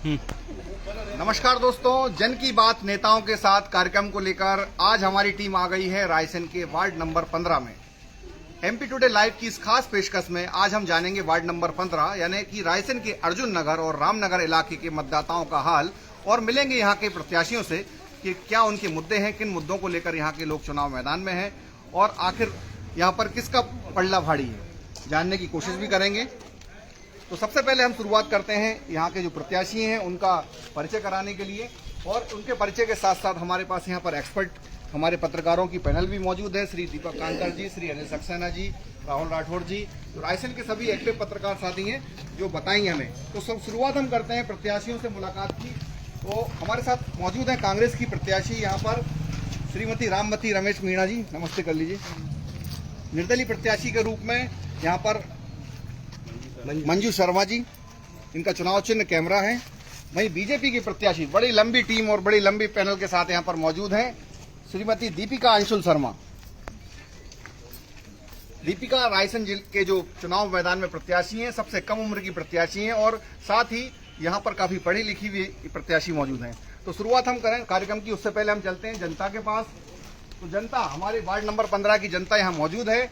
नमस्कार दोस्तों, जन की बात नेताओं के साथ कार्यक्रम को लेकर आज हमारी टीम आ गई है रायसेन के वार्ड नंबर 15 में। एमपी टुडे लाइव की इस खास पेशकश में आज हम जानेंगे वार्ड नंबर 15 यानी कि रायसेन के अर्जुन नगर और रामनगर इलाके के मतदाताओं का हाल और मिलेंगे यहाँ के प्रत्याशियों से कि क्या उनके मुद्दे हैं, किन मुद्दों को लेकर यहाँ के लोग चुनाव मैदान में हैं और आखिर यहाँ पर किसका पल्ला भारी है, जानने की कोशिश भी करेंगे। तो सबसे पहले हम शुरुआत करते हैं यहाँ के जो प्रत्याशी हैं उनका परिचय कराने के लिए, और उनके परिचय के साथ साथ हमारे पास यहाँ पर एक्सपर्ट हमारे पत्रकारों की पैनल भी मौजूद है। श्री दीपक कांकर जी, श्री अनिल सक्सेना जी, राहुल राठौर जी, तो रायसेन के सभी एक्टिव पत्रकार साथी हैं जो बताएंगे हमें। तो सब शुरुआत हम करते हैं प्रत्याशियों से मुलाकात की। तो हमारे साथ मौजूद है कांग्रेस की प्रत्याशी यहाँ पर श्रीमती राममती रमेश मीणा जी, नमस्ते कर लीजिए। निर्दलीय प्रत्याशी के रूप में यहाँ पर मंजू शर्मा जी, इनका चुनाव चिन्ह कैमरा है। वहीं बीजेपी की प्रत्याशी बड़ी लंबी टीम और बड़ी लंबी पैनल के साथ यहाँ पर मौजूद हैं श्रीमती दीपिका अंशुल शर्मा। दीपिका रायसेन जिले के जो चुनाव मैदान में प्रत्याशी हैं, सबसे कम उम्र की प्रत्याशी हैं और साथ ही यहाँ पर काफी पढ़ी लिखी भी प्रत्याशी मौजूद हैं। तो शुरुआत हम करें कार्यक्रम की, उससे पहले हम चलते हैं जनता के पास। तो जनता, हमारे वार्ड नंबर 15 की जनता यहाँ मौजूद है।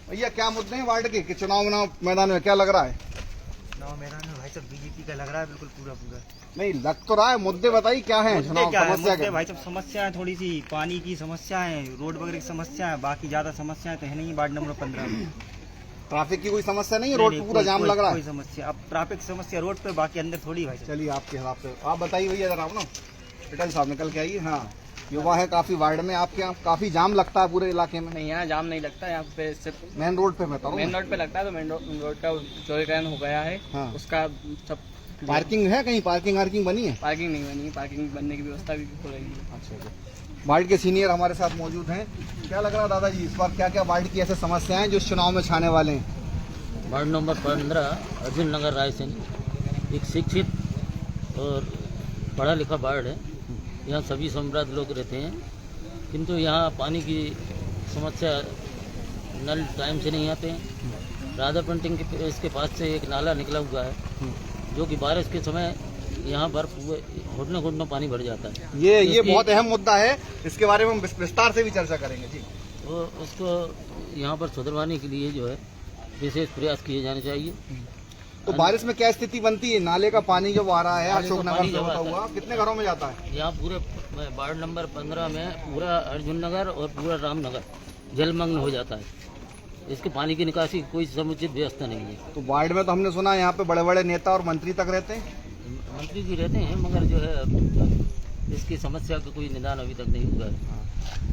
भैया, क्या मुद्दे हैं वार्ड के कि चुनाव मैदान में क्या लग रहा है? चुनाव मैदान में भाई साहब बीजेपी का लग रहा है बिल्कुल पूरा। नहीं लग तो रहा है, मुद्दे बताइए क्या है चुनाव समस्या क्या? भाई साहब समस्या है, थोड़ी सी पानी की समस्या है, रोड वगैरह की समस्या है, बाकी ज्यादा समस्याएं तो है नहीं वार्ड नंबर 15 में। ट्रैफिक की कोई समस्या नहीं है? रोड पे पूरा जाम लग रहा है? कोई समस्या, अब ट्रैफिक समस्या रोड पे, बाकी अंदर थोड़ी भाई। चलिए आपके हिसाब से आप बताइए भैया जरा, आप ना पटेल साहब निकल के आइए। हाँ, युवा है काफी वार्ड में, आपके यहाँ काफी जाम लगता है पूरे इलाके में? नहीं, यहाँ जाम नहीं लगता, यहाँ पे सिर्फ मेन रोड पे मैं मेन रोड पे लगता है। तो मेन रोड का चौड़ीकरण हो गया है। हाँ। उसका सब पार्किंग है, कहीं पार्किंग बनी है? पार्किंग नहीं बनी है, पार्किंग बनने की व्यवस्था भी हो रही है। अच्छा, वार्ड के सीनियर हमारे साथ मौजूद हैं। क्या लग रहा है दादाजी, इस बार क्या क्या वार्ड की ऐसे समस्याएं जो इस चुनाव में छाने वाले हैं? वार्ड नंबर 15 अर्जुन नगर रायसेन एक शिक्षित और पढ़ा लिखा वार्ड है। यहाँ सभी सम्राट लोग रहते हैं, किंतु यहाँ पानी की समस्या, नल टाइम से नहीं आते हैं। राधा पेंटिंग के इसके पास से एक नाला निकला हुआ है जो कि बारिश के समय यहाँ पर घुटने घुटने पानी भर जाता है। ये बहुत अहम मुद्दा है, इसके बारे में हम विस्तार से भी चर्चा करेंगे जी। तो उसको यहाँ पर सुधरवाने के लिए जो है विशेष प्रयास किए जाने चाहिए। तो बारिश में क्या स्थिति बनती है? नाले का पानी जब आ रहा है अशोकनगर से होता हुआ, कितने घरों में जाता है? यहाँ पूरे वार्ड नंबर 15 में पूरा अर्जुन नगर और पूरा रामनगर जलमग्न हो जाता है। इसके पानी की निकासी की कोई समुचित व्यवस्था नहीं है। तो वार्ड में तो हमने सुना यहाँ पे बड़े बड़े नेता और मंत्री तक रहते हैं। मंत्री जी रहते हैं, मगर जो है इसकी समस्या का कोई निदान अभी तक नहीं हुआ है।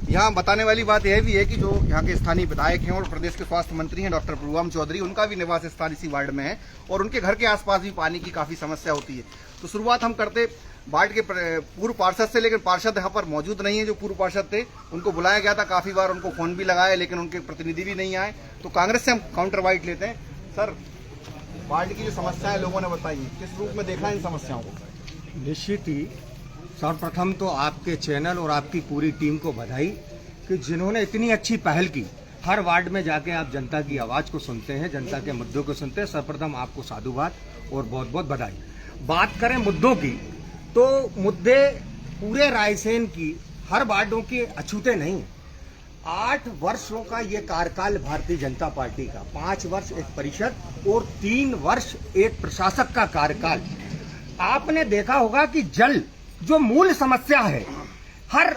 यहाँ बताने वाली बात यह भी है कि जो यहाँ के स्थानीय विधायक हैं और प्रदेश के स्वास्थ्य मंत्री हैं डॉक्टर प्रभुराम चौधरी, उनका भी निवास स्थान इसी वार्ड में है और उनके घर के आसपास भी पानी की काफी समस्या होती है। तो शुरुआत हम करते वार्ड के पूर्व पार्षद से, लेकिन पार्षद यहाँ पर मौजूद नहीं है। जो पूर्व पार्षद थे उनको बुलाया गया था, काफी बार उनको फोन भी लगाया, लेकिन उनके प्रतिनिधि भी नहीं आए। तो कांग्रेस से हम काउंटर वाइट लेते हैं। सर, वार्ड की जो समस्याएं लोगों ने बताई है, किस रूप में देखा है इन समस्याओं को? निश्चित ही सर्वप्रथम तो आपके चैनल और आपकी पूरी टीम को बधाई कि जिन्होंने इतनी अच्छी पहल की। हर वार्ड में जाके आप जनता की आवाज़ को सुनते हैं, जनता के मुद्दों को सुनते हैं। सर्वप्रथम आपको साधुवाद और बहुत बहुत बधाई। बात करें मुद्दों की, तो मुद्दे पूरे रायसेन की हर वार्डों के अछूते नहीं। 8 वर्षों का ये कार्यकाल भारतीय जनता पार्टी का, 5 वर्ष एक परिषद और 3 वर्ष एक प्रशासक का कार्यकाल। आपने देखा होगा कि जल जो मूल समस्या है, हर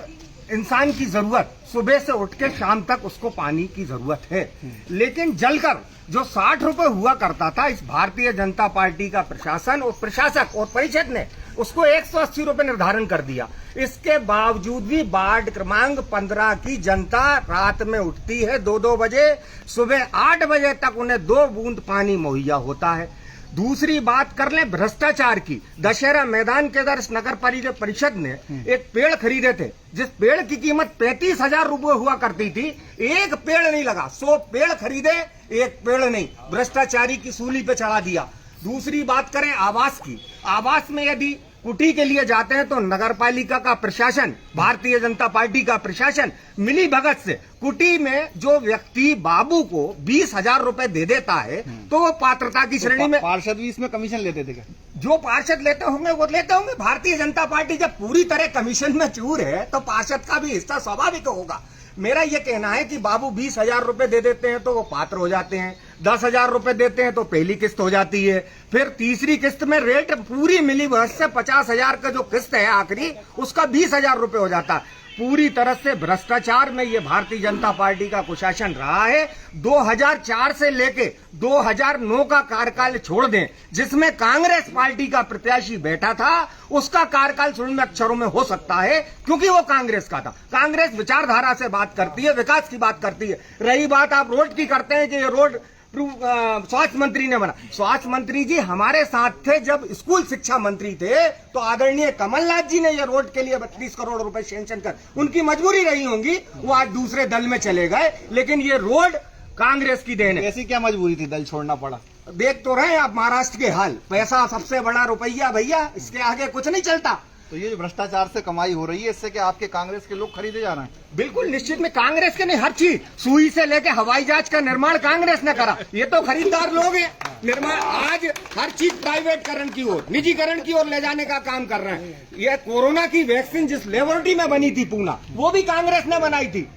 इंसान की जरूरत, सुबह से उठ के शाम तक उसको पानी की जरूरत है, लेकिन जलकर जो 60 रुपए हुआ करता था, इस भारतीय जनता पार्टी का प्रशासन और प्रशासक और परिषद ने उसको 180 रुपए निर्धारण कर दिया। इसके बावजूद भी वार्ड क्रमांक 15 की जनता रात में उठती है 2-2 बजे, सुबह 8 बजे तक उन्हें 2 बूंद पानी मुहैया होता है। दूसरी बात कर लें भ्रष्टाचार की। दशहरा मैदान के अंदर नगर परिषद ने एक पेड़ खरीदे थे, जिस पेड़ की कीमत 35,000 रुपए हुआ करती थी, एक पेड़ नहीं लगा। 100 पेड़ खरीदे, एक पेड़ नहीं, भ्रष्टाचारी की सूली पे चढ़ा दिया। दूसरी बात करें आवास की। आवास में यदि कुटी के लिए जाते हैं तो नगर पालिका का प्रशासन, भारतीय जनता पार्टी का प्रशासन मिली भगत से कुटी में जो व्यक्ति बाबू को 20,000 रुपए दे देता है तो वो पात्रता की श्रेणी में। पार्षद भी इसमें कमीशन लेते थे क्या? जो पार्षद लेते होंगे वो लेते होंगे। भारतीय जनता पार्टी जब पूरी तरह कमीशन में चूर है तो पार्षद का भी हिस्सा स्वाभाविक होगा। मेरा ये कहना है कि बाबू 20,000 रुपए दे देते हैं तो वो पात्र हो जाते हैं, 10,000 रुपए देते हैं तो पहली किस्त हो जाती है, फिर तीसरी किस्त में रेट पूरी मिली बस से 50,000 का जो किस्त है आखिरी उसका 20,000 रुपए हो जाता है। पूरी तरह से भ्रष्टाचार में ये भारतीय जनता पार्टी का कुशासन रहा है। 2004 से लेके 2009 का कार्यकाल छोड़ दें जिसमें कांग्रेस पार्टी का प्रत्याशी बैठा था, उसका कार्यकाल स्वर्ण अक्षरों में हो सकता है क्योंकि वो कांग्रेस का था। कांग्रेस विचारधारा से बात करती है, विकास की बात करती है। रही बात आप रोड की करते हैं कि ये रोड स्वास्थ्य मंत्री ने बना। स्वास्थ्य मंत्री जी हमारे साथ थे जब स्कूल शिक्षा मंत्री थे तो आदरणीय कमलनाथ जी ने ये रोड के लिए 32 करोड़ रुपए सैंक्शन कर, उनकी मजबूरी रही होंगी, वो आज दूसरे दल में चले गए, लेकिन ये रोड कांग्रेस की देन है। ऐसी क्या मजबूरी थी, दल छोड़ना पड़ा? देख तो रहे हैं आप महाराष्ट्र के हाल, पैसा सबसे बड़ा रुपया भैया, इसके आगे कुछ नहीं चलता। तो ये जो भ्रष्टाचार से कमाई हो रही है इससे क्या आपके कांग्रेस के लोग खरीदे जा रहे हैं? बिल्कुल निश्चित में कांग्रेस के नहीं, हर चीज सुई से लेके हवाई जहाज का निर्माण कांग्रेस ने करा, ये तो खरीदार लोग हैं। निर्माण आज हर चीज प्राइवेटकरण की ओर, निजीकरण की ओर ले जाने का काम कर रहे हैं। ये कोरोना की वैक्सीन जिस लेबोरेटरी में बनी थी पूना, वो भी कांग्रेस ने बनाई थी।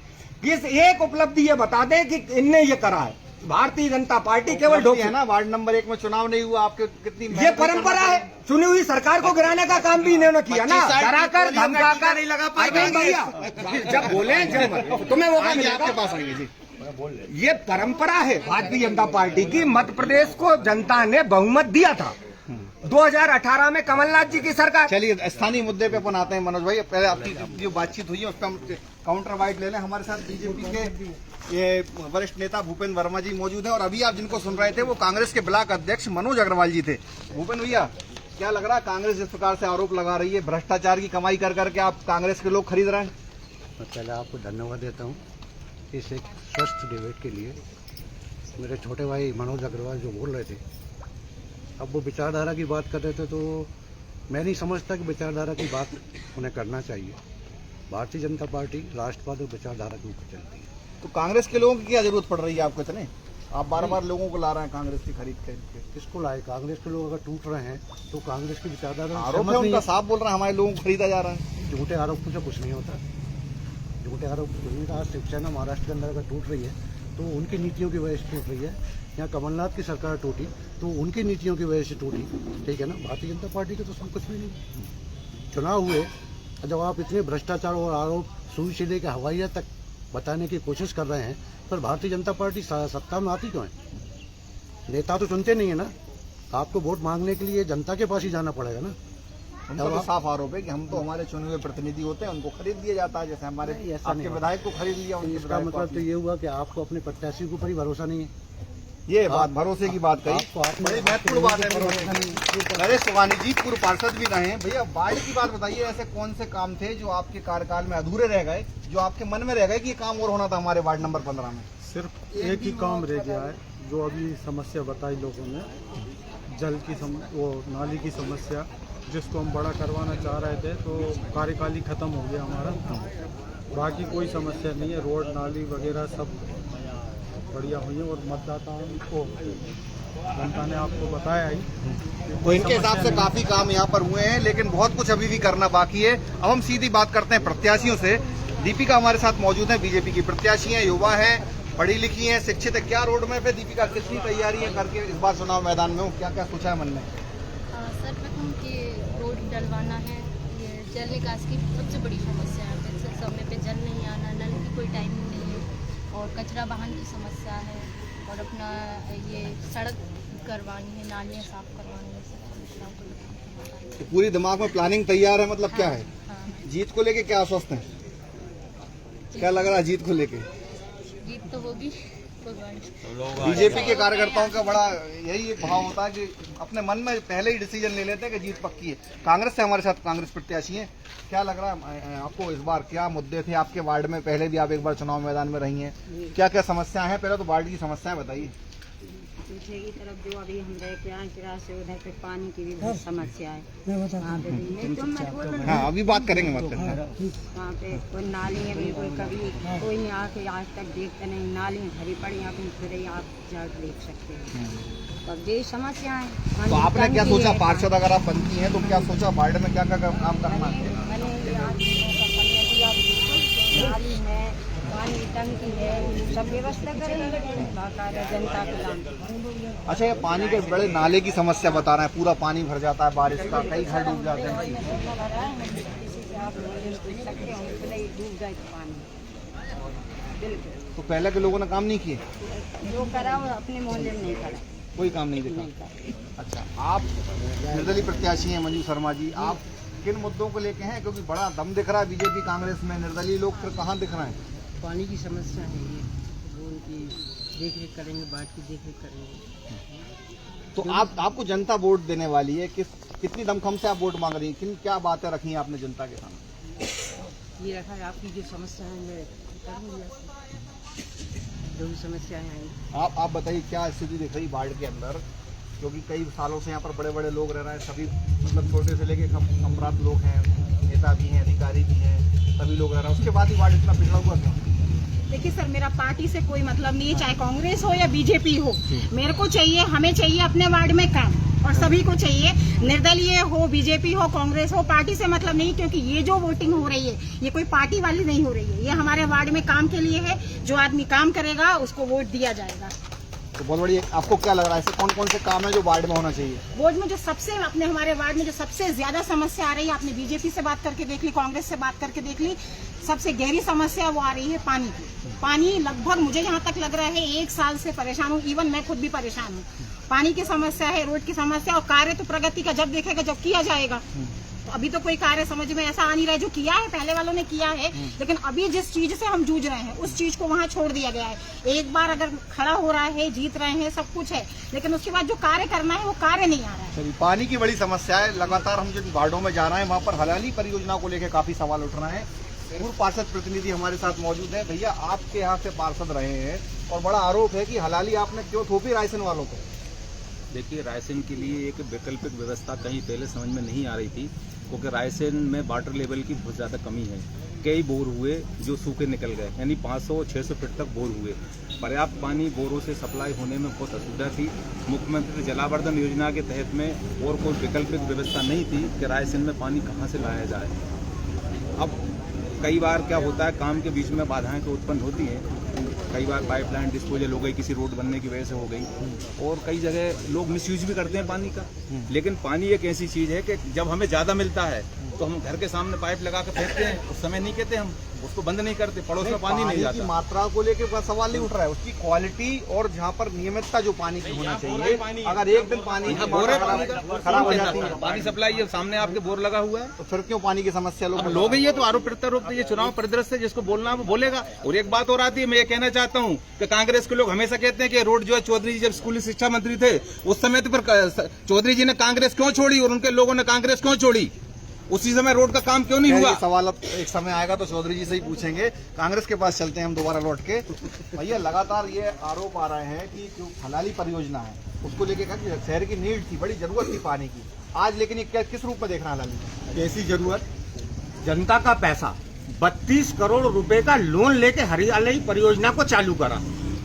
इस एक उपलब्धि ये बता दें कि इनने ये करा है। भारतीय जनता पार्टी केवल है ना, वार्ड नंबर 1 में चुनाव नहीं हुआ, आपके कितनी ये परंपरा है। चुनी हुई सरकार को गिराने का काम भी इन्होंने किया ना, डराकर धमकाकर नहीं लगा पाए भैया। जब बोले जब तुम्हें वो आपके पास आएंगे जी। ये परंपरा है भारतीय जनता पार्टी की। मध्य प्रदेश को जनता ने बहुमत दिया था 2018 में कमलनाथ जी की सरकार। चलिए स्थानीय मुद्दे पे अपन आते हैं मनोज भाई। पहले आपकी जो बातचीत हुई है उसका हम काउंटर वाइट ले लें। हमारे साथ बीजेपी के ये वरिष्ठ नेता भूपेंद्र वर्मा जी मौजूद हैं और अभी आप जिनको सुन रहे थे वो कांग्रेस के ब्लॉक अध्यक्ष मनोज अग्रवाल जी थे। भूपेंद्र भैया, क्या लग रहा है कांग्रेस जिस प्रकार से आरोप लगा रही है भ्रष्टाचार की कमाई कर करके आप कांग्रेस के लोग खरीद रहे हैं? मैं पहले आपको धन्यवाद देता हूँ इस एक स्वस्थ डिबेट के लिए। मेरे छोटे भाई मनोज अग्रवाल जो बोल रहे थे, अब वो विचारधारा की बात कर रहे थे, तो मैं नहीं समझता कि विचारधारा की बात उन्हें करना चाहिए। भारतीय जनता पार्टी राष्ट्रवाद और विचारधारा के ऊपर चलती है। तो कांग्रेस के लोगों की क्या जरूरत पड़ रही है आपको? इतने आप बार बार लोगों को ला रहे हैं कांग्रेस की खरीद के। किसको लाए? कांग्रेस के लोग अगर टूट रहे हैं तो कांग्रेस की विचारधारा आरोप है उनका, साफ बोल रहे हैं हमारे लोगों को खरीदा जा रहा है। झूठे आरोपों से कुछ नहीं होता, झूठे आरोप कुछ नहीं होता। आज शिवसेना महाराष्ट्र के अंदर अगर टूट रही है तो उनकी नीतियों की वजह से टूट रही है। यहाँ कमलनाथ की सरकार टूटी तो उनकी नीतियों की वजह से टूटी, ठीक है ना। भारतीय जनता पार्टी के तो सब कुछ भी नहीं। चुनाव हुए जब आप इतने भ्रष्टाचार और आरोप सुई से लेकर हवाई जहाज तक बताने की कोशिश कर रहे हैं, पर भारतीय जनता पार्टी सत्ता में आती क्यों है? नेता तो चुनते नहीं है ना, आपको वोट मांगने के लिए जनता के पास ही जाना पड़ेगा ना। उनका तो साफ आरोप है कि हम तो हमारे चुने हुए प्रतिनिधि होते हैं, उनको खरीद दिया जाता है, जैसे हमारे आपके विधायक को खरीद लिया। इसका मतलब तो ये हुआ कि आपको अपने प्रत्याशी के ऊपर ही भरोसा नहीं है। ये बात भरोसे की बात कही, बड़ी महत्वपूर्ण बात है। नरेश सुगानी जी पूर्व पार्षद भी रहे हैं। भैया वार्ड की बात बताइए, ऐसे कौन से काम थे जो आपके कार्यकाल में अधूरे रह गए, जो आपके मन में रह गए कि ये काम और होना था हमारे वार्ड नंबर 15 में? सिर्फ एक ही काम रह गया है जो अभी समस्या बताई लोगों ने, जल की वो नाली की समस्या, जिसको हम बड़ा करवाना चाह रहे थे तो कार्यकाल ही खत्म हो गया हमारा। बाकी कोई समस्या नहीं है, रोड नाली वगैरह सब बढ़िया हुई है और मतदाताओं को जनता ने आपको बताया ही। तो इनके हिसाब से काफी काम यहाँ पर हुए हैं, लेकिन बहुत कुछ अभी भी करना बाकी है। अब हम सीधी बात करते हैं प्रत्याशियों से। दीपिका हमारे साथ मौजूद है, बीजेपी की प्रत्याशी हैं, युवा हैं, पढ़ी लिखी हैं, शिक्षित है। क्या रोड मैप है दीपिका, कितनी तैयारियां करके इस बार चुनाव मैदान में हो, क्या क्या सोचा है मन में? सर्वप्रथम कि रोड डलवाना है। ये जल निकास की सबसे बड़ी समस्या है, जैसे समय पे जल नहीं आना, नल की कोई टाइमिंग नहीं है, और कचरा वाहन की समस्या है, और अपना ये सड़क करवानी है, नालियाँ साफ करवानी है, सब समस्याओं को। तो पूरी दिमाग में प्लानिंग तैयार है, मतलब क्या है? हाँ, जीत को लेके क्या आश्वस्त हैं? क्या लग रहा है जीत को लेके? जीत तो होगी। बीजेपी के कार्यकर्ताओं का बड़ा यही भाव होता है कि अपने मन में पहले ही डिसीजन ले लेते हैं कि जीत पक्की है। कांग्रेस से हमारे साथ कांग्रेस प्रत्याशी हैं, क्या लग रहा है आपको इस बार? क्या मुद्दे थे आपके वार्ड में? पहले भी आप एक बार चुनाव मैदान में रही हैं, क्या क्या समस्याएं हैं? पहले तो वार्ड की समस्याएं बताइए। पीछे की तरफ जो अभी हम रह के आए किराए से, उधर पे पानी की भी बहुत समस्या है। वहाँ पे भी नहीं, तुम मत बोलो ना। हाँ अभी बात करेंगे मतलब। वहाँ पे कोई नाली है बिल्कुल, कभी कोई नहीं आके आज तक देखते नहीं, नाली भरी पड़ी, आप खुद ही आप जाकर देख सकते हैं। अब यही समस्या है। तो आपने क्या सोचा, पार्षद अगर आप बनती हैं तो क्या सोचा वार्ड में क्या क्या काम करना है? नाली है, पानी की टंकी है, सब व्यवस्था करेंगे बाकायदा जनता के नाम। अच्छा, ये पानी के बड़े नाले की समस्या बता रहे हैं, पूरा पानी भर जाता है बारिश का, कई घर डूब जाते हैं। डूब जाए पानी बिल्कुल। तो पहले के लोगों ने काम नहीं किए? जो करा वो अपने मोहल्ले में नहीं करा, कोई काम नहीं दिखा। अच्छा, आप निर्दलीय प्रत्याशी हैं मंजू शर्मा जी, आप किन मुद्दों को लेके हैं? क्योंकि बड़ा दम दिख रहा है बीजेपी कांग्रेस में, निर्दलीय लोग फिर कहाँ दिख रहे हैं? पानी की समस्या है ये, वो उनकी देख रेख करेंगे, बाढ़ की देख रेख करेंगे। तो आपको जनता वोट देने वाली है, कितनी दमखम से आप वोट मांग रही हैं? क्या बातें रखी हैं आपने जनता के सामने? ये रखा है आपकी जो समस्या है मैं करूँगी, जो भी समस्याएं आई। आप बताइए क्या स्थिति दिख रही वार्ड के अंदर, क्योंकि कई सालों से यहाँ पर बड़े बड़े लोग रह रहे हैं, सभी मतलब छोटे से लेके सम्राट लोग हैं, नेता भी हैं, अधिकारी भी हैं, सभी लोग रह रहे हैं, उसके बाद ही वार्ड इतना पिछड़ा हुआ क्यों? देखिए सर, मेरा पार्टी से कोई मतलब नहीं है, चाहे कांग्रेस हो या बीजेपी हो। मेरे को चाहिए, हमें चाहिए अपने वार्ड में काम, और सभी को चाहिए, निर्दलीय हो, बीजेपी हो, कांग्रेस हो, पार्टी से मतलब नहीं। क्योंकि ये जो वोटिंग हो रही है ये कोई पार्टी वाली नहीं हो रही है, ये हमारे वार्ड में काम के लिए है। जो आदमी काम करेगा उसको वोट दिया जाएगा। तो बहुत बढ़िया। आपको क्या लग रहा है ऐसे कौन कौन से काम है जो वार्ड में होना चाहिए? वार्ड में जो सबसे हमारे वार्ड में जो सबसे ज्यादा समस्या आ रही है, आपने बीजेपी से बात करके देख ली, कांग्रेस से बात करके देख ली, सबसे गहरी समस्या वो आ रही है पानी की। पानी लगभग मुझे यहाँ तक लग रहा है 1 साल से परेशान हूँ, इवन मैं खुद भी परेशान हूँ। पानी की समस्या है, रोड की समस्या, और कार्य तो प्रगति का जब देखेगा जब किया जाएगा। तो अभी तो कोई कार्य समझ में ऐसा आ नहीं रहा है। जो किया है पहले वालों ने किया है, लेकिन अभी जिस चीज से हम जूझ रहे हैं उस चीज को वहाँ छोड़ दिया गया है। एक बार अगर खड़ा हो रहा है, जीत रहे हैं, सब कुछ है, लेकिन उसके बाद जो कार्य करना है वो कार्य नहीं आ रहा है। चलिए, पानी की बड़ी समस्या है। लगातार हम जिन वार्डों में जा रहे हैं वहाँ पर हलाली परियोजना को लेकर काफी सवाल उठ रहे हैं। पूर्व पार्षद प्रतिनिधि हमारे साथ मौजूद है। भैया, आपके यहाँ से पार्षद रहे हैं और बड़ा आरोप है कि हलाली आपने क्यों थोपी रायसेन वालों को? देखिए, रायसेन के लिए एक वैकल्पिक व्यवस्था कहीं पहले समझ में नहीं आ रही थी, क्योंकि रायसेन में वाटर लेवल की बहुत ज़्यादा कमी है। कई बोर हुए जो सूखे निकल गए, यानी 500-600 फीट तक बोर हुए। पर्याप्त पानी बोरों से सप्लाई होने में बहुत असुविधा थी। मुख्यमंत्री जलावर्धन योजना के तहत में और कोई वैकल्पिक व्यवस्था नहीं थी कि रायसेन में पानी कहाँ से लाया जाए। अब कई बार क्या होता है, काम के बीच में बाधाएं तो उत्पन्न होती हैं। कई बार पाइपलाइन डिस्पोजल हो गई, किसी रोड बनने की वजह से हो गई, और कई जगह लोग मिसयूज भी करते हैं पानी का। लेकिन पानी एक ऐसी चीज़ है कि जब हमें ज़्यादा मिलता है तो हम घर के सामने पाइप लगा कर फेंकते हैं, उस समय नहीं कहते, हम उसको बंद नहीं करते, पड़ोस में पानी नहीं जाता। मात्रा को लेकर कोई सवाल नहीं उठ रहा है, उसकी क्वालिटी और जहाँ पर नियमितता जो पानी की होना चाहिए। अगर एक दिन पानी खराब हो जाती है, पानी सप्लाई है सामने आपके बोर लगा हुआ है, तो फिर क्यों पानी की समस्या लोग ही है? तो आरोप प्रत्यारोप, ये चुनाव परिदृश्य जिसको बोलना है वो बोलेगा। और एक बात और आती है, मैं ये कहना चाहता हूँ कि कांग्रेस के लोग हमेशा कहते हैं कि रोड जो है, चौधरी जी जब स्कूली शिक्षा मंत्री थे उस समय तो फिर चौधरी जी ने कांग्रेस क्यों छोड़ी और उनके लोगों ने कांग्रेस क्यों छोड़ी? उसी समय रोड का काम क्यों नहीं हुआ? सवाल अब एक समय आएगा तो चौधरी जी से ही पूछेंगे। कांग्रेस के पास चलते हैं हम दोबारा लौट के। भैया, लगातार ये आरोप आ रहे हैं कि जो हलाली परियोजना है उसको लेके कहा कि शहर की नीड थी, बड़ी जरूरत थी पानी की। आज लेकिन ये किस रूप में देख रहा है हलाली? कैसी जरूरत? जनता का पैसा 32 करोड़ रुपए का लोन लेके हरियाली परियोजना को चालू करा।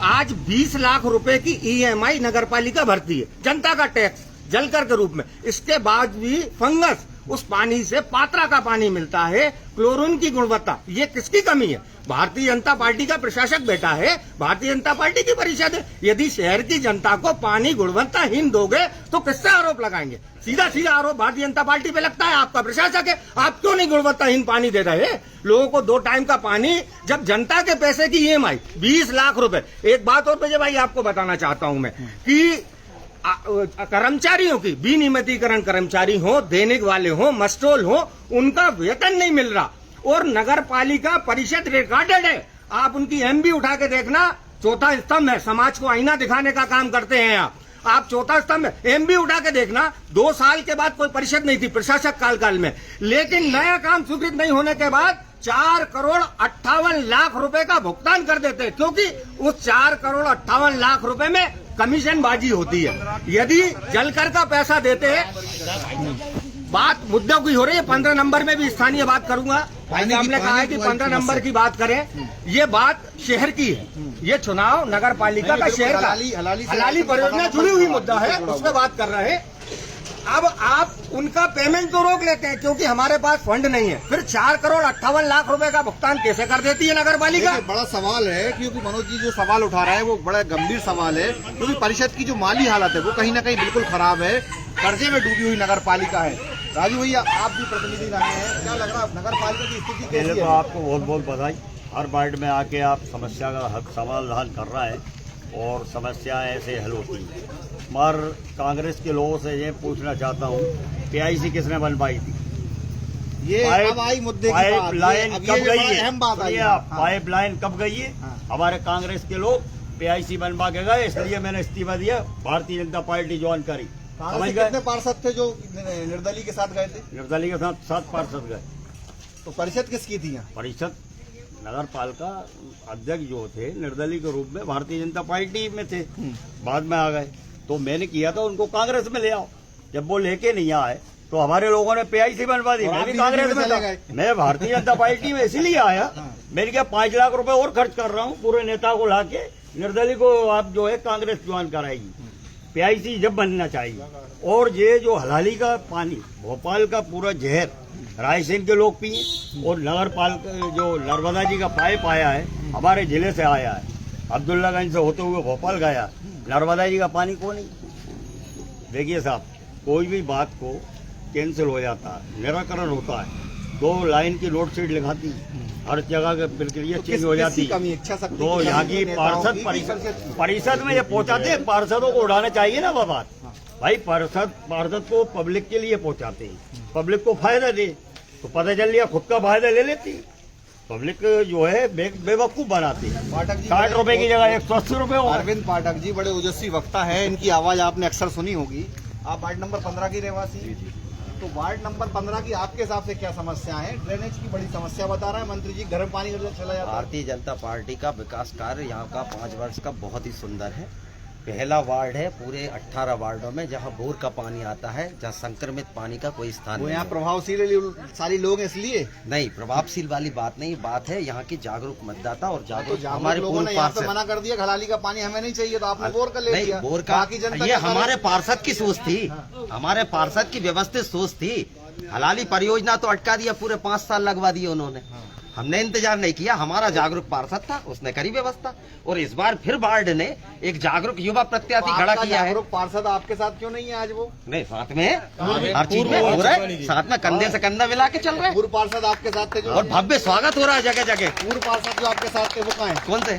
आज 20 लाख रुपए की EMI नगर पालिका भरती है, जनता का टैक्स जलकर के रूप में। इसके बाद भी फंगस उस पानी से पात्रा का पानी मिलता है, क्लोरीन की गुणवत्ता, ये किसकी कमी है? भारतीय जनता पार्टी का प्रशासक बैठा है, भारतीय जनता पार्टी की परिषद है। यदि शहर की जनता को पानी गुणवत्ताहीन दोगे तो किससे आरोप लगाएंगे? सीधा सीधा आरोप भारतीय जनता पार्टी पे लगता है। आपका प्रशासक है, आप क्यों नहीं गुणवत्ताहीन पानी दे रहे? लोगों को 2 टाइम का पानी, जब जनता के पैसे की EMI 20 लाख रुपए। एक बात और विजय भाई आपको बताना चाहता हूं मैं कि कर्मचारियों की, विनियमितीकरण कर्मचारी हो, दैनिक वाले हो, मस्टोल हो, उनका वेतन नहीं मिल रहा और नगर पालिका परिषद रिकॉर्डेड है। आप उनकी MB उठा के देखना, चौथा स्तंभ है, समाज को आईना दिखाने का काम करते हैं आप चौथा स्तंभ है। MB उठा के देखना, 2 साल के बाद कोई परिषद नहीं थी प्रशासक काल में, लेकिन नया काम स्वीकृत नहीं होने के बाद 4 करोड़ 58 लाख रुपए का भुगतान कर देते हैं, क्योंकि उस 4 करोड़ 58 लाख रुपए में कमीशनबाजी होती है। यदि जलकर का पैसा देते हैं, बात मुद्दों की हो रही है। 15 नंबर में भी स्थानीय बात करूंगा। भाई साहब ने कहा है कि 15 नंबर की बात करें, ये बात शहर की है, ये चुनाव नगर पालिका का, शहर का हलाली परियोजना जुड़ी हुई मुद्दा है, उस पर बात कर रहे हैं। अब आप उनका पेमेंट तो रोक लेते हैं क्योंकि हमारे पास फंड नहीं है, फिर 4,58,00,000 रुपए का भुगतान कैसे कर देती है नगर पालिका? बड़ा सवाल है, क्योंकि मनोज जी जो सवाल उठा रहा है वो बड़ा गंभीर सवाल है, क्योंकि परिषद की जो माली हालत है वो कहीं ना कहीं बिल्कुल खराब है, कर्जे में डूबी हुई नगर पालिका है। राजू भैया, आप भी प्रतिनिधि रहे हैं, क्या लग रहा है नगर पालिका की स्थिति कैसी है? तो आपको बहुत बहुत बधाई। हर वार्ड में आके आप समस्या का हक समाधान कर रहा है और समस्याएं ऐसे हल होती हैं। मगर कांग्रेस के लोगों से ये पूछना चाहता हूँ, PIC किसने बनवाई थी? ये अब आई मुद्दे की बात, पाइप लाइन कब गई है? अहम बात आई। पाइप लाइन कब गई है? हमारे कांग्रेस के लोग PIC बनवा के गए, इसलिए मैंने इस्तीफा दिया, भारतीय जनता पार्टी ज्वाइन करी। समझ गए? कितने पार्षद थे जो निर्दलीय के साथ गए थे? निर्दलीय के साथ 7 पार्षद गए। तो परिषद किसकी थी? परिषद नगर पालिका अध्यक्ष जो थे निर्दलीय के रूप में भारतीय जनता पार्टी में थे, बाद में आ गए। तो मैंने किया था उनको कांग्रेस में ले आओ, जब वो लेके नहीं आए तो हमारे लोगों ने PIC बनवा दी। मैं भी कांग्रेस में था, मैं भारतीय जनता पार्टी में इसीलिए आया। मैंने क्या 5 लाख रुपए और खर्च कर रहा हूँ पूरे नेता को लाके, निर्दलीय को आप जो है कांग्रेस ज्वाइन कराएगी। PIC जब बनना चाहिए। और ये जो हलाली का पानी, भोपाल का पूरा जहर रायसेन के लोग पिए, और नगर पालिका जो नर्मदा जी का पाइप आया है हमारे जिले से आया है, अब्दुल्लागंज से होते हुए भोपाल गया, नर्मदा जी का पानी कौन नहीं? देखिए साहब, कोई भी बात को कैंसिल हो जाता है, निराकरण होता है, 2 लाइन की नोट शीट लिखाती, हर जगह की प्रक्रिया चेंज हो जाती है। तो यहाँ की परिषद में ये पहुँचाते हैं, पार्षदों को उड़ाना चाहिए ना वो बात। भाई पार्षद को पब्लिक के लिए पहुँचाते हैं, पब्लिक को फायदा दे, तो पता चल लिया खुद का फायदा ले लेती है। पब्लिक जो है बेवकूफ बनाती है। 60 रुपए की जगह 180 रुपए। अरविंद पाठक जी बड़े ओजस्वी वक्ता है, इनकी आवाज आपने अक्सर सुनी होगी। आप वार्ड नंबर 15 की रहवासी, तो वार्ड नंबर 15 की आपके हिसाब से क्या समस्या है? ड्रेनेज की बड़ी समस्या बता रहा है मंत्री जी, गर्म पानी चला जाता है। भारतीय जनता पार्टी का विकास कार्य यहाँ का 5 वर्ष का बहुत ही सुंदर है। पहला वार्ड है पूरे 18 वार्डों में जहाँ बोर का पानी आता है, जहाँ संक्रमित पानी का कोई स्थान नहीं। यहाँ प्रभावशील सारी लोग इसलिए नहीं, प्रभावशील वाली बात नहीं, बात है यहाँ की जागरूक मतदाता और जागरूक तो हमारे लोगों ने यहाँ पे मना कर दिया, हलाली का पानी हमें नहीं चाहिए, तो आपने बोर का ले लिया। बोर का ये हमारे पार्षद की सोच थी, हमारे पार्षद की व्यवस्थित सोच थी। हलाली परियोजना तो अटका दिया, पूरे 5 साल लगवा दिए उन्होंने। हमने इंतजार नहीं किया, हमारा जागरूक पार्षद था, उसने करी व्यवस्था। और इस बार फिर वार्ड ने एक जागरूक युवा प्रत्याशी खड़ा किया है। जागरूक पार्षद आपके साथ क्यों नहीं है आज? वो नहीं, साथ में हर चीज में हो रहा है, साथ में कंधे से कंधा मिला के चल रहे हैं। पूर्व पार्षद आपके साथ थे जो, और भव्य स्वागत हो रहा है जगह जगह। पूर्व पार्षद जो आपके साथ थे वो कहाँ है? कौन से?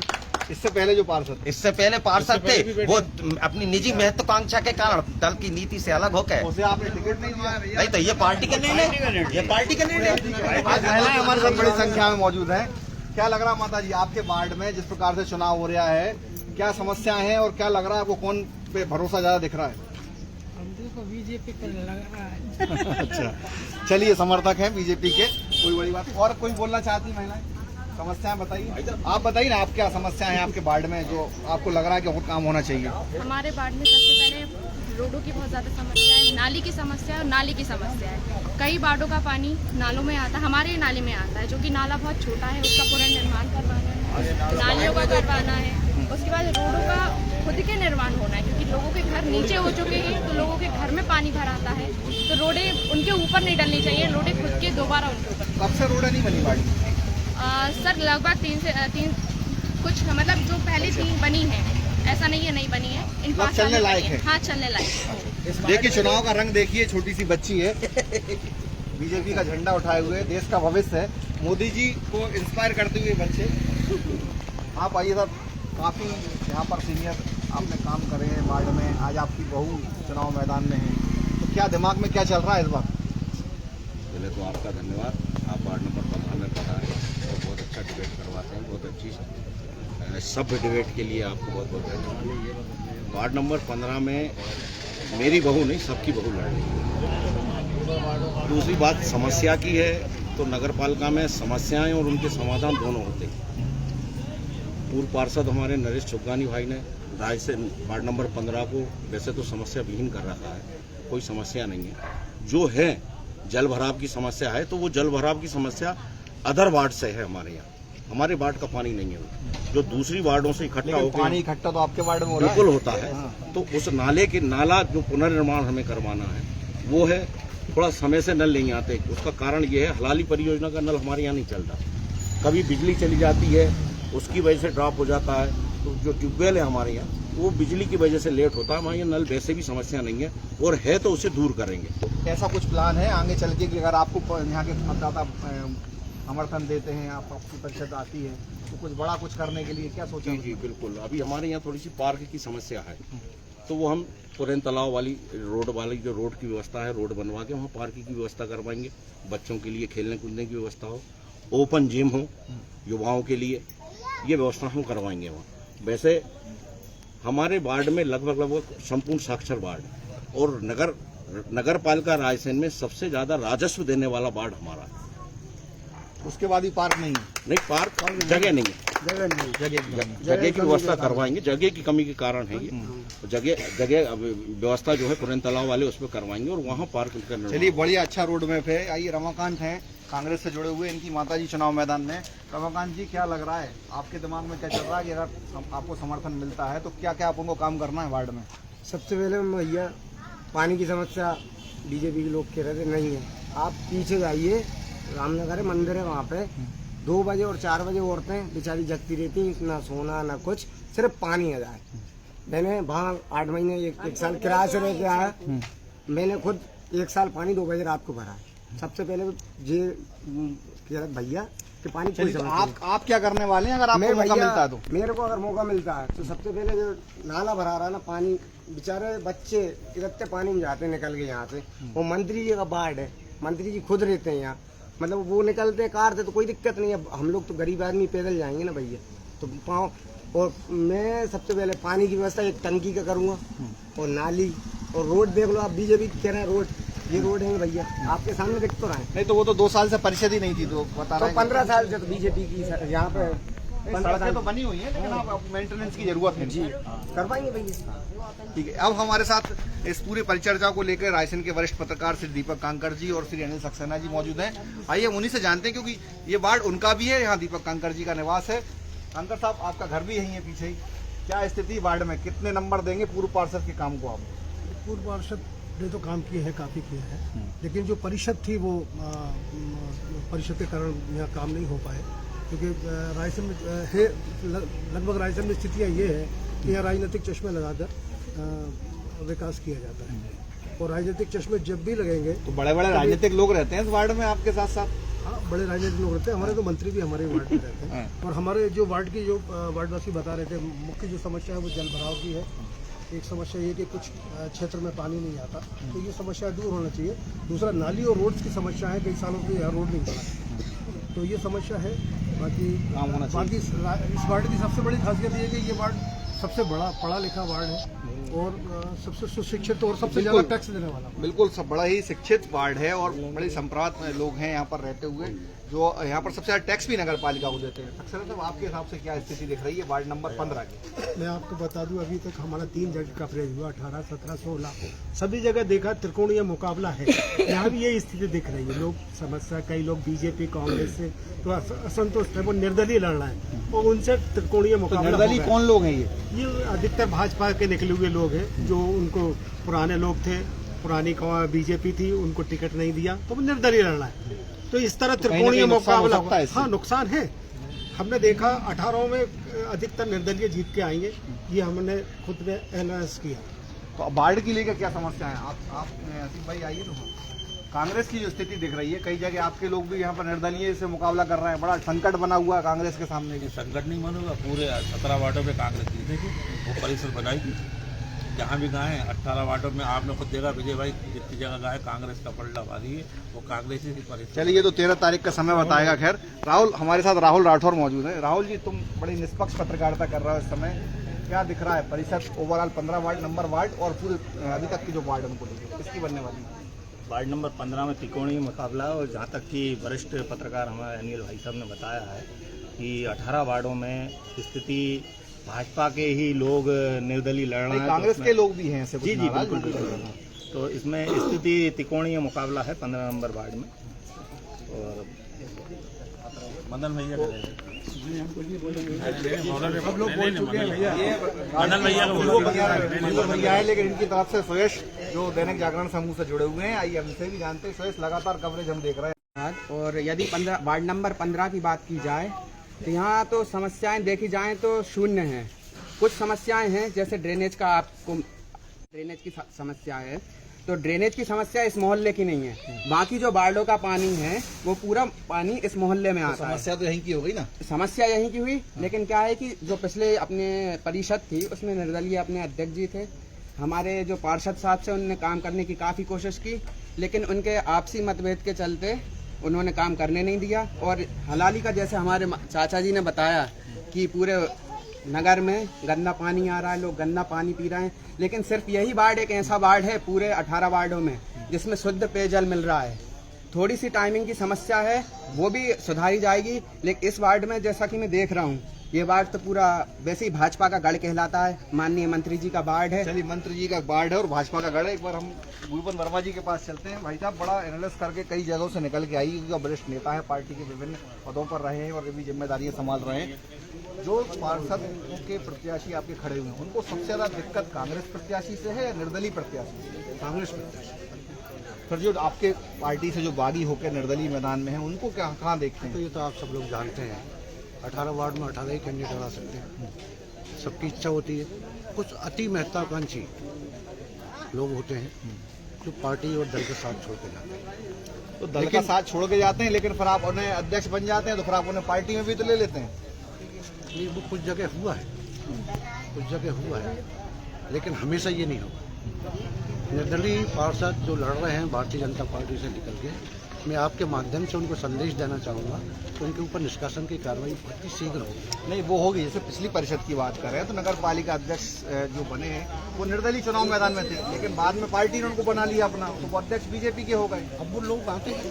इससे पहले जो पार्षद, इससे पहले पार्षद थे, वो अपनी निजी महत्वाकांक्षा के कारण दल की नीति से अलग होकर उसे आपने टिकट नहीं दिया। नहीं, तो ये पार्टी का निर्णय, ये पार्टी का निर्णय। आज महिलाएं हमारे साथ बड़ी संख्या में मौजूद हैं। क्या लग रहा है माता जी, आपके वार्ड में जिस प्रकार से चुनाव हो रहा है, क्या समस्याएं हैं और क्या लग रहा है आपको, कौन पे भरोसा ज्यादा दिख रहा है? हमको बीजेपी पर लग रहा है। अच्छा, चलिए, समर्थक हैं बीजेपी के, कोई बड़ी बात। और कोई बोलना चाहती महिलाएं? समस्याएं बताइए, आप बताइए ना, आप क्या समस्याएं हैं आपके वार्ड में जो आपको लग रहा है कि और काम होना चाहिए? हमारे वार्ड में सबसे पहले रोडों की बहुत ज़्यादा समस्या है, नाली की समस्या है और नाली की समस्या है। कई वार्डों का पानी नालों में आता है, हमारे नाले में आता है, जो कि नाला बहुत छोटा है, उसका पुनर्निर्माण करवाना है, नालियों का करवाना है। उसके बाद रोडों का खुद के निर्माण होना है, क्योंकि लोगों के घर नीचे हो चुके हैं, तो लोगों के घर में पानी भर आता है, तो रोडें उनके ऊपर नहीं डलनी चाहिए, रोडें खुद के दोबारा उनके ऊपर। कब से रोडें नहीं बनी वार्ड? सर लगभग 3 कुछ, मतलब जो पहले 3 बनी है, ऐसा नहीं है नहीं बनी है, इन 5 चलने लायक है। हाँ, चलने लायक है। देखिए चुनाव का रंग देखिए, छोटी सी बच्ची है, बीजेपी का झंडा उठाए हुए, देश का भविष्य है, मोदी जी को इंस्पायर करते हुए बच्चे। आप आइए साहब, काफ़ी यहाँ पर सीनियर आपने काम करे हैं वार्ड में, आज आपकी बहू चुनाव मैदान में है, तो क्या दिमाग में क्या चल रहा है इस बार? पहले तो आपका धन्यवाद, आप वार्ड नंबर 15 में पधारे और बहुत अच्छा डिबेट करवाते हैं, बहुत अच्छी सब डिबेट के लिए आपको बहुत बहुत धन्यवाद। वार्ड नंबर 15 में मेरी बहू नहीं, सबकी बहू लड़ रही है। दूसरी बात समस्या की है, तो नगर पालिका में समस्याएं और उनके समाधान दोनों होते हैं। पूर्व पार्षद हमारे नरेश चुगगानी भाई ने रायसेन वार्ड नंबर 15 को वैसे तो समस्या विहीन कर रखा है, कोई समस्या नहीं है। जो है जल भराव की समस्या है, तो वो जल भराव की समस्या अदर वार्ड से है हमारे यहाँ, हमारे वार्ड का पानी नहीं है वो, जो दूसरी वार्डों से इकट्ठा होकर पानी इकट्ठा तो आपके वार्ड में हो रहा है? बिल्कुल होता है। तो उस नाला जो पुनर्निर्माण हमें करवाना है वो है, थोड़ा समय से नल नहीं आते। उसका कारण ये है, हलाली परियोजना का नल हमारे यहाँ नहीं चल रहा, कभी बिजली चली जाती है उसकी वजह से ड्रॉप हो जाता है। तो जो ट्यूबवेल है हमारे यहाँ वो बिजली की वजह से लेट होता है। हमारे यहाँ नल वैसे भी समस्या नहीं है, और है तो उसे दूर करेंगे। ऐसा कुछ प्लान है आगे चल के कि अगर आपको यहाँ के मतदाता समर्थन देते हैं, आपकी परिषद आती है, तो कुछ बड़ा कुछ करने के लिए क्या सोचा? जी बिल्कुल। अभी हमारे यहाँ थोड़ी सी पार्क की समस्या है, तो वो हम पुरैन तालाब वाली जो रोड की व्यवस्था है, रोड बनवा के वहाँ पार्किंग की व्यवस्था करवाएंगे, बच्चों के लिए खेलने कूदने की व्यवस्था हो, ओपन जिम हो युवाओं के लिए, ये व्यवस्था हम करवाएंगे वहाँ। वैसे हमारे वार्ड में लगभग संपूर्ण साक्षर वार्ड, और नगर पालिका रायसेन में सबसे ज्यादा राजस्व देने वाला वार्ड हमारा है। उसके बाद भी पार्क नहीं पार्क जगह नहीं है, जगह की व्यवस्था करवाएंगे। जगह की कमी के कारण है ये, जगह व्यवस्था जो है पुरैन तालाब वाले उसमें करवाएंगे, और वहाँ पार्क करना। चलिए, बढ़िया, अच्छा रोड मैप है। आइए, रमाकांत हैं कांग्रेस से जुड़े हुए, इनकी माताजी चुनाव मैदान में। रमाकांत जी, क्या लग रहा है आपके दिमाग में, क्या चल रहा है कि अगर आपको समर्थन मिलता है तो क्या क्या आप उनको काम करना है वार्ड में? सबसे पहले भैया, पानी की समस्या बीजेपी के लोग कह रहे थे नहीं है। आप पीछे जाइए, रामनगर है, मंदिर है, वहाँ पे 2 बजे और 4 बजे औरतें बेचारी जगती रहती, ना सोना ना कुछ, सिर्फ पानी आ जाए। मैंने वहाँ 8 महीने एक साल किराए से रह के आया, मैंने खुद 1 साल पानी 2 बजे रात को भरा है। सबसे पहले ये भैया कि पानी कोई तो आप क्या करने वाले हैं अगर आपको मौका मिलता है तो? मेरे को अगर मौका मिलता है तो सबसे पहले जो नाला भरा रहा है ना, पानी बेचारे बच्चे इकट्ठे पानी में जाते निकल के यहाँ से, वो मंत्री जी का वार्ड है, मंत्री जी खुद रहते हैं यहाँ, मतलब वो निकलते कार से तो कोई दिक्कत नहीं है। हम लोग तो गरीब आदमी पैदल जाएंगे ना भैया, तो पाँव। और मैं सबसे पहले पानी की व्यवस्था एक टंकी का करूँगा, और नाली और रोड देख लो आप, बीजेपी कह रहे हैं रोड, ये रोड है भैया आपके सामने दिख तो रहा है। नहीं तो वो तो 2 साल से परिषद ही नहीं थी, तो बता रहे हैं 15 साल से तो बीजेपी की यहाँ पे सड़कें तो बनी हुई है, लेकिन आप मेंटेनेंस की जरूरत है जी, करवाएंगे भैया। ठीक है। अब हमारे साथ इस पूरी परिचर्चा को लेकर रायसेन के वरिष्ठ पत्रकार श्री दीपक कांकर जी और श्री अनिल सक्सेना जी मौजूद हैं। आइए उन्हीं से जानते हैं, क्योंकि ये वार्ड उनका भी है, यहाँ दीपक कांकर जी का निवास है। कांकर साहब, आपका घर भी यहीं है पीछे ही, क्या स्थिति वार्ड में, कितने नंबर देंगे पूर्व पार्षद के काम को आप? पूर्व पार्षद ने तो काम किए हैं, काफ़ी किए हैं, लेकिन जो परिषद थी वो परिषद के कारण यहाँ काम नहीं हो पाए, क्योंकि रायसेन में है, लगभग रायसेन में स्थितियाँ ये है कि यहाँ राजनीतिक चश्मे लगाकर विकास किया जाता है, और राजनीतिक चश्मे जब भी लगेंगे तो बड़े बड़े राजनीतिक लोग रहते हैं इस वार्ड में आपके साथ साथ? हाँ, बड़े राजनीतिक लोग रहते हैं, हमारे तो मंत्री भी हमारे वार्ड में रहते हैं। और हमारे जो वार्ड की जो वार्डवासी बता रहे थे, मुख्य जो समस्या है वो जल भराव की है। एक समस्या ये कि कुछ क्षेत्र में पानी नहीं आता, तो ये समस्या दूर होना चाहिए। दूसरा, नाली और रोड्स की समस्या है, कई सालों से यहाँ रोड नहीं बना, तो ये समस्या है। बाकी इस वार्ड की सबसे बड़ी खासियत ये है कि ये वार्ड सबसे बड़ा पढ़ा लिखा वार्ड है, और सबसे सुशिक्षित और सबसे ज़्यादा टैक्स देने वाला। बिल्कुल, सब बड़ा ही शिक्षित वार्ड है, और बड़ी संप्रांत में लोग हैं यहाँ पर रहते हुए, जो यहाँ पर सबसे ज़्यादा टैक्स भी नगर पालिका को देते हैं। अक्सर तो आपके हिसाब से क्या स्थिति दिख रही है वार्ड नंबर 15 की? मैं आपको बता दूं, अभी तक हमारा 3 जगह कवरेज हुआ, 18, 17, 16, सभी जगह देखा त्रिकोणीय मुकाबला है। यहाँ भी ये स्थिति दिख रही है। लोग समस्या, कई लोग बीजेपी कांग्रेस से तो असंतुष्ट है, वो निर्दलीय लड़ रहे हैं, और उनसे त्रिकोणीय मुकाबला। निर्दलीय कौन लोग हैं ये अधिकतर भाजपा के निकले हुए लोग हैं, जो उनको पुराने लोग थे, पुरानी बीजेपी थी, उनको टिकट नहीं दिया, तो वो निर्दलीय लड़ रहा है। तो इस तरह त्रिकोणीय मुकाबला, हाँ नुकसान है। हमने देखा 18 में अधिकतर निर्दलीय जीत के आएंगे, ये हमने खुद ने एनालाइज किया। तो वार्ड की लेकर क्या समस्या है? आप आसिफ भाई आइए। तो कांग्रेस की जो स्थिति दिख रही है, कई जगह आपके लोग भी यहाँ पर निर्दलीय से मुकाबला कर रहे हैं, बड़ा संकट बना हुआ है कांग्रेस के सामने। संकट नहीं बनेगा, पूरे 17 वार्डों में कांग्रेस जीतेगी, वो परिसर बनाएगी। जहाँ भी गाय 18 वार्डों में आपने खुद देखा, विजय भाई जितनी जगह गाय कांग्रेस का पलड़ा मारी है, वो कांग्रेस की परिस्थिति। चलिए, ये तो 13 तारीख का समय बताएगा। खैर, राहुल, हमारे साथ राहुल राठौर मौजूद है। राहुल जी, तुम बड़ी निष्पक्ष पत्रकारिता कर रहे हो इस समय, क्या दिख रहा है परिषद ओवरऑल 15 वार्ड नंबर वार्ड और पूरे अभी तक की जो वार्ड उनको किसकी बनने वाली है? वार्ड नंबर 15 में त्रिकोणीय मुकाबला, और जहाँ तक कि वरिष्ठ पत्रकार हमारे अनिल भाई साहब ने बताया है कि 18 वार्डों में स्थिति भाजपा के ही लोग निर्दलीय लड़ रहे हैं। कांग्रेस के लोग भी हैं ऐसे कुछ जी जी नाराज बिल्कुल बिल्कुल। तो इसमें स्थिति त्रिकोणीय मुकाबला है 15 नंबर वार्ड में। और मदन भैया सब लोग बोल चुके हैं भैया, मदन भैया भैया है, लेकिन इनकी तरफ से सुरेश जो दैनिक जागरण समूह से जुड़े हुए हैं, आइए हमसे भी जानते हैं। सुरेश, लगातार कवरेज हम देख रहे हैं। और यदि वार्ड नंबर 15 की बात की जाए तो यहाँ तो समस्याएं देखी जाएं तो शून्य हैं। कुछ समस्याएं हैं, जैसे ड्रेनेज का, आपको ड्रेनेज की समस्या है, तो ड्रेनेज की समस्या इस मोहल्ले की नहीं है। बाकी जो वार्डों का पानी है वो पूरा पानी इस मोहल्ले में आता है। समस्या तो यहीं की हो गई ना, समस्या यहीं की हुई। लेकिन क्या है कि जो पिछले अपने परिषद थी उसमें निर्दलीय अपने अध्यक्ष जी थे, हमारे जो पार्षद साहब से उन्होंने काम करने की काफ़ी कोशिश की, लेकिन उनके आपसी मतभेद के चलते उन्होंने काम करने नहीं दिया। और हलाली का, जैसे हमारे चाचा जी ने बताया कि पूरे नगर में गंदा पानी आ रहा है, लोग गंदा पानी पी रहे हैं, लेकिन सिर्फ यही वार्ड एक ऐसा वार्ड है पूरे 18 वार्डों में जिसमें शुद्ध पेयजल मिल रहा है। थोड़ी सी टाइमिंग की समस्या है, वो भी सुधारी जाएगी। लेकिन इस वार्ड में जैसा कि मैं देख रहा हूँ, ये वार्ड तो पूरा वैसे ही भाजपा का गढ़ कहलाता है। माननीय मंत्री जी का वार्ड है। चलिए, मंत्री जी का वार्ड है और भाजपा का गढ़ है। एक बार हम भूपेन वर्मा जी के पास चलते हैं। भाई साहब, बड़ा एनालिस करके कई जगहों से निकल के आई, क्योंकि वरिष्ठ नेता है, पार्टी के विभिन्न पदों पर रहे हैं और ये भी जिम्मेदारियां संभाल रहे हैं। जो पार्षद के प्रत्याशी आपके खड़े हुए हैं, उनको सबसे ज्यादा दिक्कत कांग्रेस प्रत्याशी से है या निर्दलीय प्रत्याशी से? कांग्रेस प्रत्याशी। फिर जो आपके पार्टी से जो बागी होकर निर्दलीय मैदान में है, उनको क्या कहाँ देखते हैं? तो ये तो आप सब लोग जानते हैं, 18 वार्ड में 18 ही कैंडिडेट आ सकते हैं। सबकी इच्छा होती है। कुछ अति महत्वाकांक्षी लोग होते हैं जो पार्टी और दल के साथ छोड़ के जाते हैं। तो दल का साथ छोड़ के जाते हैं, लेकिन फिर आप उन्हें अध्यक्ष बन जाते हैं, तो फिर आप उन्हें पार्टी में भी तो ले लेते हैं। ये वो कुछ जगह हुआ है, कुछ जगह हुआ है, लेकिन हमेशा ये नहीं होगा। निर्दलीय पार्षद जो लड़ रहे हैं भारतीय जनता पार्टी से निकल के, मैं आपके माध्यम से उनको संदेश देना चाहूँगा कि उनके ऊपर निष्कासन की कार्रवाई बहुत ही शीघ्र होगी। नहीं, वो होगी। जैसे पिछली परिषद की बात कर रहे हैं, तो नगर पालिका अध्यक्ष जो बने हैं वो निर्दलीय चुनाव मैदान में थे, लेकिन बाद में पार्टी ने उनको बना लिया अपना, तो वो अध्यक्ष बीजेपी के हो गए। अब वो लोग आते हैं,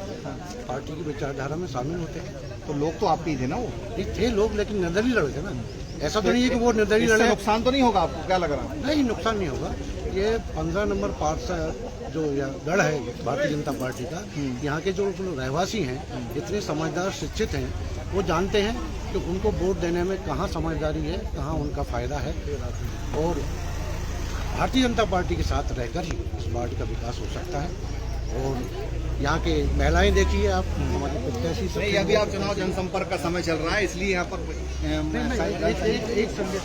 पार्टी की विचारधारा में शामिल होते हैं। तो लोग तो आप ही थे ना, वो थे लोग, लेकिन निर्दलीय लड़के ना। ऐसा तो नहीं है कि वो निर्दलीय लड़े। नुकसान तो नहीं होगा आपको, क्या लग रहा है? नहीं, नुकसान नहीं होगा। ये 15 नंबर पार्षद जो गढ़ है भारतीय जनता पार्टी का, यहाँ के जो रहवासी हैं इतने समझदार शिक्षित हैं, वो जानते हैं कि उनको वोट देने में कहाँ समझदारी है, कहाँ उनका फायदा है। और भारतीय जनता पार्टी के साथ रहकर ही इस वार्ड का विकास हो सकता है। और यहाँ के महिलाएं देखिए आप, हमारी प्रत्याशी सब। नहीं, अभी आप चुनाव जनसंपर्क का समय चल रहा है, इसलिए यहाँ पर एक संदेश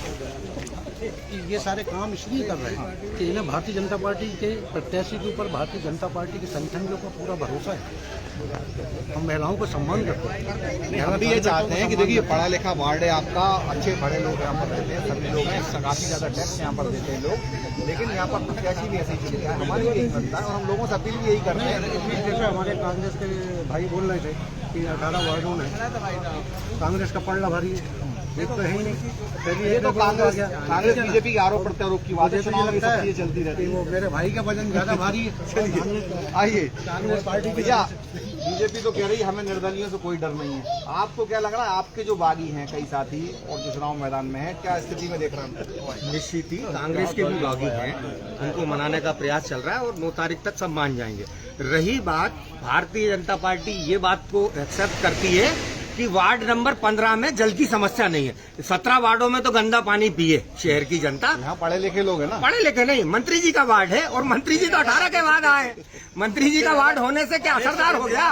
कि ये सारे काम इसलिए कर रहे हैं कि इन्हें भारतीय जनता पार्टी के प्रत्याशी के ऊपर, भारतीय जनता पार्टी के संगठन के ऊपर पूरा भरोसा है। हम महिलाओं को सम्मान करते हैं। हम भी ये चाहते हैं कि देखिए, पढ़ा लिखा वार्ड है आपका, अच्छे बड़े लोग यहाँ पर रहते हैं, सभी लोग हैं, काफी ज्यादा टैक्स यहाँ पर देते हैं लोग, लेकिन यहाँ पर प्रत्याशी भी ऐसे ही चले हैं। हमारी यही बनता है और हम लोगों से अपील भी यही करते हैं। जैसे हमारे कांग्रेस के भाई बोल रहे थे कि 18 वार्डों में कांग्रेस का पलड़ा भारी है, एक तो है ही नहीं। ये तो कांग्रेस बीजेपी के आरोप प्रत्यारोप की बात है, चुनाव में सब चीजें चलती रहती है। वो मेरे भाई का वजन ज्यादा भारी है। आइए, कांग्रेस पार्टी भैया, बीजेपी तो कह रही है हमें निर्दलियों से कोई डर नहीं है। आपको क्या लग रहा है, आपके जो बागी हैं कई साथी और जो चुनाव मैदान में है, क्या स्थिति में देख रहे हैं? निश्चित ही कांग्रेस के भी बागी हैं, उनको मनाने का प्रयास चल रहा है और 9 तारीख तक सब मान जाएंगे। रही बात, भारतीय जनता पार्टी ये बात को एक्सेप्ट करती है कि वार्ड नंबर 15 में जल की समस्या नहीं है। 17 वार्डों में तो गंदा पानी पिए शहर की जनता। यहाँ पढ़े लिखे लोग हैं ना। पढ़े लिखे नहीं, मंत्री जी का वार्ड है और मंत्री जी तो 18 के बाद आए। मंत्री जी का वार्ड होने से क्या असरदार हो गया?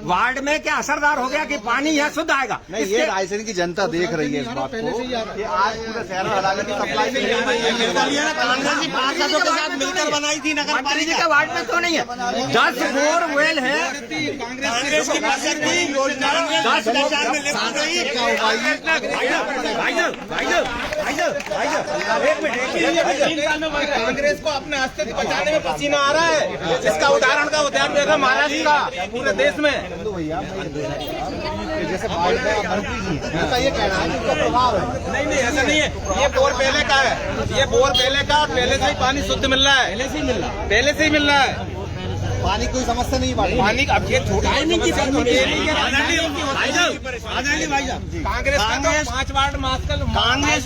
वार्ड में क्या असरदार हो गया कि पानी यहाँ शुद्ध आएगा? नहीं, ये रायसेन की जनता देख रही है इस बात को कि आज पूरे शहर में अदालत की सप्लाई कांग्रेसी पार्षदों के साथ मिलकर बनाई थी नगर पालिका के वार्ड में तो नहीं है। 10 बोरवेल है, कांग्रेस की पार्षद की योजना 10 कांग्रेस को अपने अस्तित्व बचाने में पसीना आ रहा है। इसका उदाहरण का उदाहरण देखा महाराष्ट्र का, पूरे देश में। जैसे मंत्री जी उनका ये कहना है कि उनका प्रभाव है। नहीं, ऐसा नहीं है। ये बोर पहले का है, ये बोर पहले का, पहले से ही पानी शुद्ध मिल रहा है, पहले से ही मिल रहा है। पानी कोई समस्या नहीं है। पानी अब ये टाइमिंग की बात होती है। कांग्रेस का तो 5 वार्ड मास्कल कांग्रेस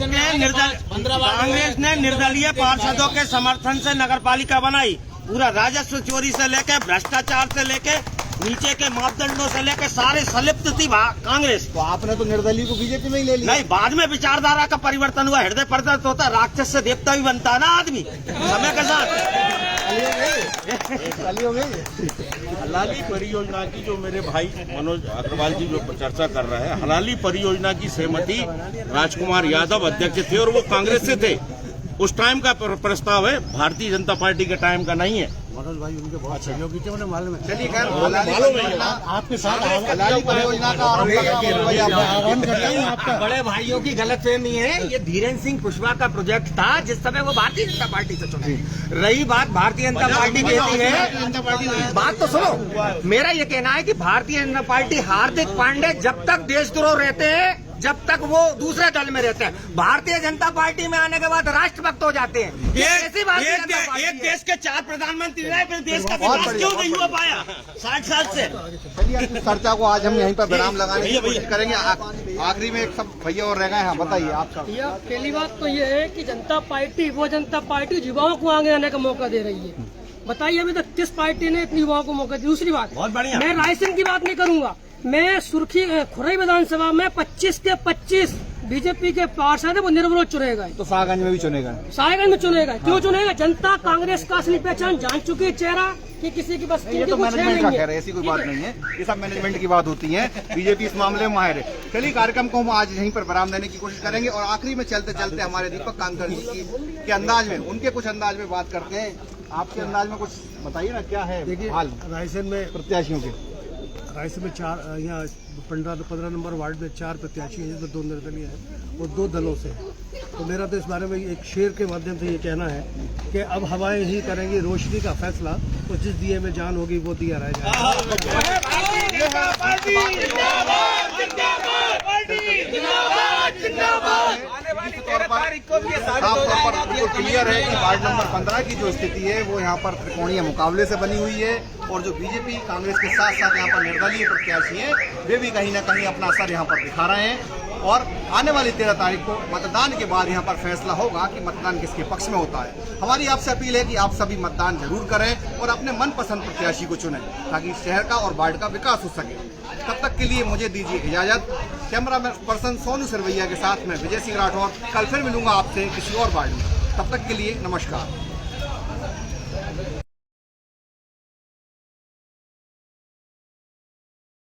ने निर्दलीय पार्षदों के समर्थन से नगरपालिका बनाई। पूरा राजस्व चोरी से लेके भ्रष्टाचार से लेके नीचे के मापदंडों से लेके सारे संलिप्त थी कांग्रेस। तो आपने तो निर्दलीय को बीजेपी में ही ले लिया। नहीं, बाद में विचारधारा का परिवर्तन हुआ, हृदय परिवर्तन होता है, राक्षस से देवता भी बनता है ना आदमी समय के साथ। हलाली परियोजना की जो मेरे भाई मनोज अग्रवाल जी जो चर्चा कर रहे हैं, हलाली परियोजना की सहमति राजकुमार यादव अध्यक्ष थे और वो कांग्रेस से थे। उस टाइम का प्रस्ताव है, भारतीय जनता पार्टी के टाइम का नहीं है। मनोज भाई उनके बहुत सहयोगी थे, उन्हें मालूम है। चलिए खैर, आपके साथ हलाली परियोजना का आह्वान करता हूँ आपका। बड़े भाइयों की गलतफहमी है, ये धीरेन्द्र सिंह कुशवाहा का प्रोजेक्ट था जिस समय वो भारतीय जनता पार्टी से चुने। रही बात भारतीय जनता पार्टी कहती है, बात तो सुनो, मेरा ये कहना है कि भारतीय जनता पार्टी हार्दिक पांडे जब तक देशद्रोह रहते हैं, जब तक वो दूसरे दल में रहते हैं, भारतीय जनता पार्टी में आने के बाद राष्ट्रभक्त हो जाते हैं। एक देश के 4 प्रधानमंत्री रहे, फिर देश का विकास क्यों नहीं हो पाया 60 साल से। चलिए इस चर्चा को आज हम यहीं पर विराम लगाने की कोशिश करेंगे। आखिरी में एक सब भैया और रह गए हैं, बताइए आपका। पहली बात तो ये है कि जनता पार्टी युवाओं को आगे आने का मौका दे रही है। बताइए अभी तक किस पार्टी ने इतनी युवाओं को मौका दिया। दूसरी बात, बहुत बढ़िया, मैं रायसेन की बात नहीं करूंगा, मैं सुर्खी खुरई विधानसभा में 25 के 25 बीजेपी के पार्षद है वो निर्विरोध चुने गए। तो साहगंज में भी चुनेगा? साहगंज में चुनेगा। क्यों चुनेगा? जनता कांग्रेस का असली पहचान जान चुकी है, चेहरा कि किसी की बस ये तो मैनेजमेंट का खैर है, ऐसी कोई बात नहीं है, ये सब मैनेजमेंट की बात होती है। बीजेपी इस मामले में माहिर है। चलिए कार्यक्रम को हम आज यहीं पर विराम देने की कोशिश करेंगे और आखिरी में चलते चलते हमारे दीपक कांकर जी के अंदाज में, उनके कुछ अंदाज में बात करते हैं। आपके अंदाज में कुछ बताइए ना, क्या है देखिए हाल रायसेन में प्रत्याशियों के? रायसेन में 4 यहाँ 15 नंबर वार्ड में 4 प्रत्याशी हैं, जिसमें 2 निर्दलीय हैं और 2 दलों से। तो मेरा तो इस बारे में एक शेर के माध्यम से ये कहना है कि अब हवाएं ही करेंगी रोशनी का फैसला, तो जिस दिए में जान होगी वो दिया रह जाएगा। क्लियर है कि वार्ड नंबर 15 की जो स्थिति है वो यहाँ पर त्रिकोणीय मुकाबले से बनी हुई है और जो बीजेपी कांग्रेस के साथ साथ यहाँ पर निर्दलीय प्रत्याशी हैं वे भी कहीं ना कहीं अपना असर यहाँ पर दिखा रहे हैं। और आने वाली 13 तारीख को मतदान के बाद यहाँ पर फैसला होगा कि मतदान किसके पक्ष में होता है। हमारी आपसे अपील है कि आप सभी मतदान जरूर करें और अपने मनपसंद प्रत्याशी को चुनें ताकि शहर का और वार्ड का विकास हो सके। तब तक के लिए मुझे दीजिए इजाजत। कैमरा पर्सन सोनू सरवैया के साथ में विजय सिंह राठौर। कल फिर मिलूंगा आपसे किसी और वार्ड में, तब तक के लिए नमस्कार।